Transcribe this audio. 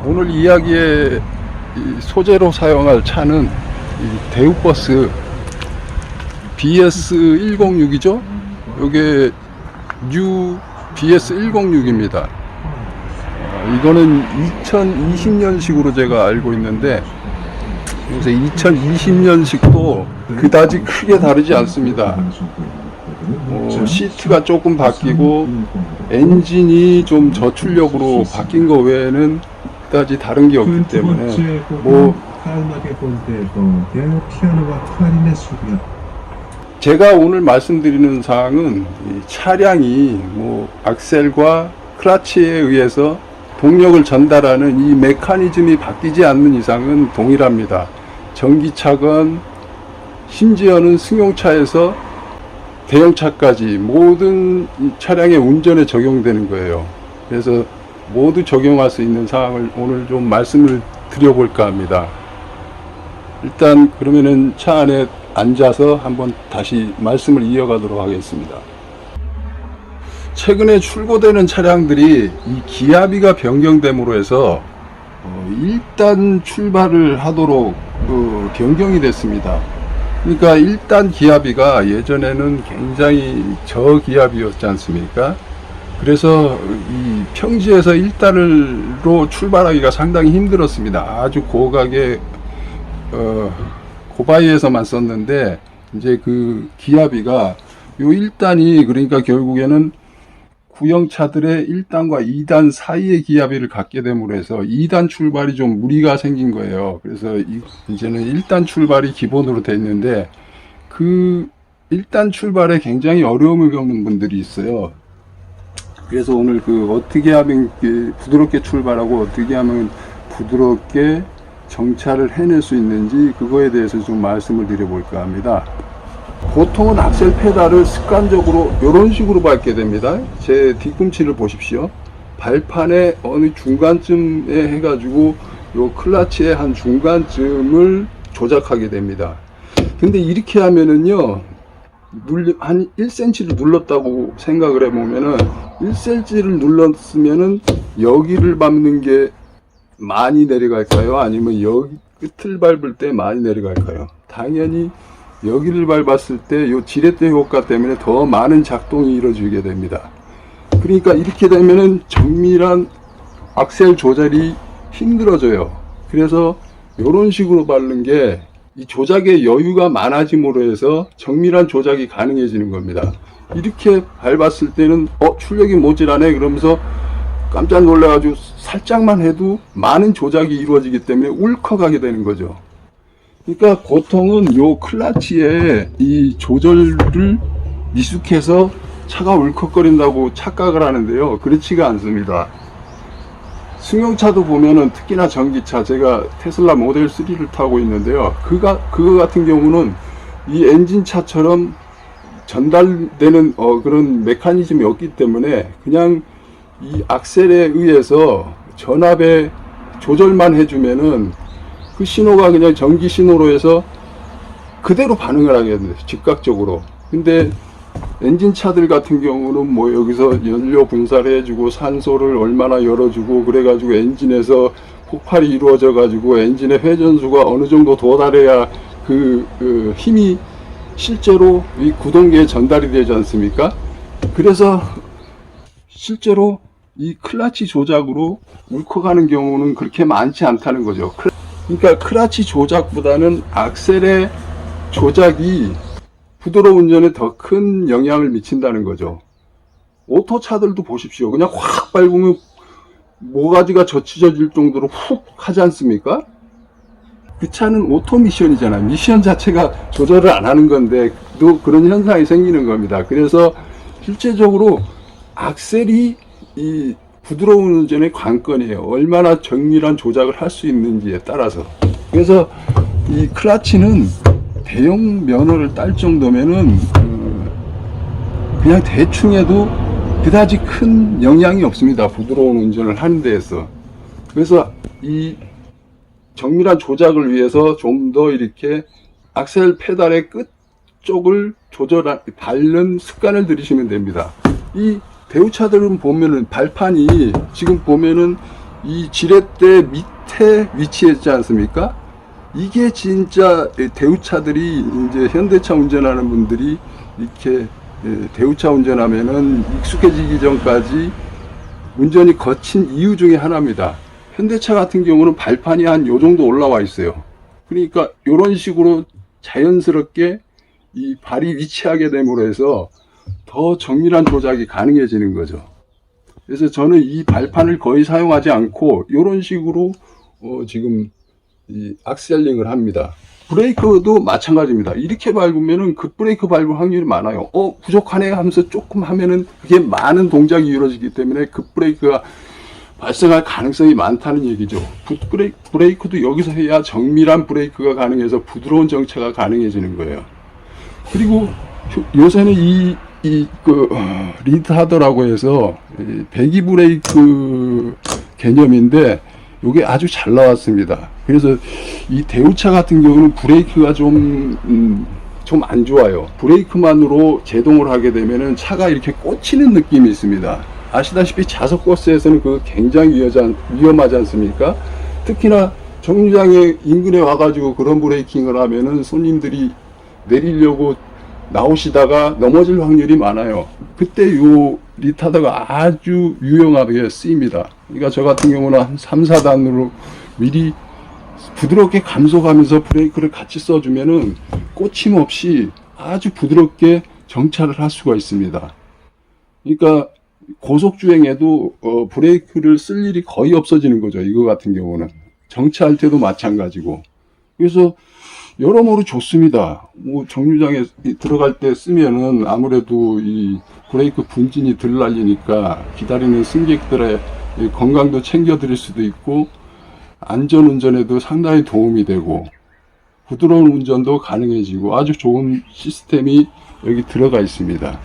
오늘 이야기의 소재로 사용할 차는 이 대우버스 BS106이죠. 이게 뉴 BS106입니다. 이거는 2020년식으로 제가 알고 있는데, 그래서 2020년식도 그다지 크게 다르지 않습니다. 시트가 조금 바뀌고 엔진이 좀 저출력으로 바뀐 거 외에는 그다지 다른 게 없기 때문에 제가 오늘 말씀드리는 사항은 이 차량이 악셀과 클러치에 의해서 동력을 전달하는 이 메커니즘이 바뀌지 않는 이상은 동일합니다. 전기차건 심지어는 승용차에서 대형차까지 모든 차량의 운전에 적용되는 거예요. 그래서 모두 적용할 수 있는 사항을 오늘 좀 말씀을 드려볼까 합니다. 일단 그러면은 차 안에 앉아서 한번 다시 말씀을 이어가도록 하겠습니다. 최근에 출고되는 차량들이 이 기압비가 변경됨으로 해서 1단 출발을 하도록 변경이 됐습니다. 그러니까 1단 기압비가 예전에는 굉장히 저기압이었지 않습니까? 그래서 이 평지에서 1단으로 출발하기가 상당히 힘들었습니다. 아주 고각의 고바이에서만 썼는데, 이제 그 기압비가 요 1단이 그러니까 결국에는 구형차들의 1단과 2단 사이의 기압비를 갖게 됨으로 해서 2단 출발이 좀 무리가 생긴 거예요. 그래서 이제는 1단 출발이 기본으로 돼 있는데, 그 1단 출발에 굉장히 어려움을 겪는 분들이 있어요. 그래서 오늘 어떻게 하면 부드럽게 출발하고 어떻게 하면 부드럽게 정차를 해낼 수 있는지 그거에 대해서 좀 말씀을 드려볼까 합니다. 보통은 악셀 페달을 습관적으로 이런 식으로 밟게 됩니다. 제 뒤꿈치를 보십시오. 발판의 어느 중간쯤에 해가지고 요 클러치의 한 중간쯤을 조작하게 됩니다. 근데 이렇게 하면은요, 한 1cm를 눌렀다고 생각을 해보면은 1cm를 눌렀으면은 여기를 밟는 게 많이 내려갈까요? 아니면 여기 끝을 밟을 때 많이 내려갈까요? 당연히 여기를 밟았을 때 이 지렛대 효과 때문에 더 많은 작동이 이루어지게 됩니다. 그러니까 이렇게 되면은 정밀한 악셀 조절이 힘들어져요. 그래서 이런 식으로 밟는 게 이 조작의 여유가 많아짐으로 해서 정밀한 조작이 가능해지는 겁니다. 이렇게 밟았을 때는 출력이 모자라네 그러면서 깜짝 놀라가지고 살짝만 해도 많은 조작이 이루어지기 때문에 울컥하게 되는 거죠. 그러니까 보통은 요 클러치에 이 조절을 미숙해서 차가 울컥거린다고 착각을 하는데요, 그렇지가 않습니다. 승용차도 보면은, 특히나 전기차, 제가 테슬라 모델 3를 타고 있는데요, 그거 같은 경우는 이 엔진차처럼 전달되는 그런 메커니즘이 없기 때문에 그냥 이 악셀에 의해서 전압의 조절만 해주면은 그 신호가 그냥 전기 신호로 해서 그대로 반응을 하게 됩니다, 즉각적으로. 근데 엔진차들 같은 경우는 여기서 연료 분사를 해주고 산소를 얼마나 열어주고 그래가지고 엔진에서 폭발이 이루어져 가지고 엔진의 회전수가 어느 정도 도달해야 그 힘이 실제로 이 구동계에 전달이 되지 않습니까? 그래서 실제로 이 클러치 조작으로 울컥하는 경우는 그렇게 많지 않다는 거죠. 그러니까 클러치 조작보다는 악셀의 조작이 부드러운 운전에 더 큰 영향을 미친다는 거죠. 오토차들도 보십시오. 그냥 확 밟으면 모가지가 젖혀질 정도로 훅 하지 않습니까? 그 차는 오토 미션이잖아요. 미션 자체가 조절을 안 하는 건데 또 그런 현상이 생기는 겁니다. 그래서 실제적으로 악셀이 이 부드러운 운전의 관건이에요. 얼마나 정밀한 조작을 할 수 있는지에 따라서. 그래서 이 클러치는 대형 면허를 딸 정도면은 그냥 대충 해도 그다지 큰 영향이 없습니다, 부드러운 운전을 하는 데에서. 그래서 이 정밀한 조작을 위해서 좀 더 이렇게 악셀 페달의 끝 쪽을 밟는 습관을 들이시면 됩니다. 이 대우차들은 보면은 발판이 지금 보면은 이 지렛대 밑에 위치했지 않습니까? 이게 진짜 대우차들이 이제 현대차 운전하는 분들이 이렇게 대우차 운전하면은 익숙해지기 전까지 운전이 거친 이유 중에 하나입니다. 현대차 같은 경우는 발판이 한 요 정도 올라와 있어요. 그러니까 이런 식으로 자연스럽게 이 발이 위치하게 됨으로 해서 더 정밀한 조작이 가능해지는 거죠. 그래서 저는 이 발판을 거의 사용하지 않고 이런 식으로 지금 이 악셀링을 합니다. 브레이크도 마찬가지입니다. 이렇게 밟으면은 급브레이크 밟을 확률이 많아요. 부족하네 하면서 조금 하면은 그게 많은 동작이 이루어지기 때문에 급브레이크가 발생할 가능성이 많다는 얘기죠. 브레이크도 여기서 해야 정밀한 브레이크가 가능해서 부드러운 정차가 가능해지는 거예요. 그리고 요새는 리타더라고 해서 배기 브레이크 개념인데 이게 아주 잘 나왔습니다. 그래서 이 대우차 같은 경우는 브레이크가 좀 안 좋아요. 브레이크만으로 제동을 하게 되면은 차가 이렇게 꽂히는 느낌이 있습니다. 아시다시피 자석 버스에서는 그거 굉장히 위험하지 않습니까? 특히나 정류장에 인근에 와가지고 그런 브레이킹을 하면은 손님들이 내리려고 나오시다가 넘어질 확률이 많아요. 그때 요 리타더가 아주 유용하게 쓰입니다. 그러니까 저 같은 경우는 한 3, 4단으로 미리 부드럽게 감속하면서 브레이크를 같이 써주면은 꽂힘 없이 아주 부드럽게 정차를 할 수가 있습니다. 그러니까 고속주행에도 브레이크를 쓸 일이 거의 없어지는 거죠. 이거 같은 경우는 정차할 때도 마찬가지고. 그래서 여러모로 좋습니다. 뭐 정류장에 들어갈 때 쓰면은 아무래도 이 브레이크 분진이 덜 날리니까 기다리는 승객들의 건강도 챙겨드릴 수도 있고 안전운전에도 상당히 도움이 되고 부드러운 운전도 가능해지고 아주 좋은 시스템이 여기 들어가 있습니다.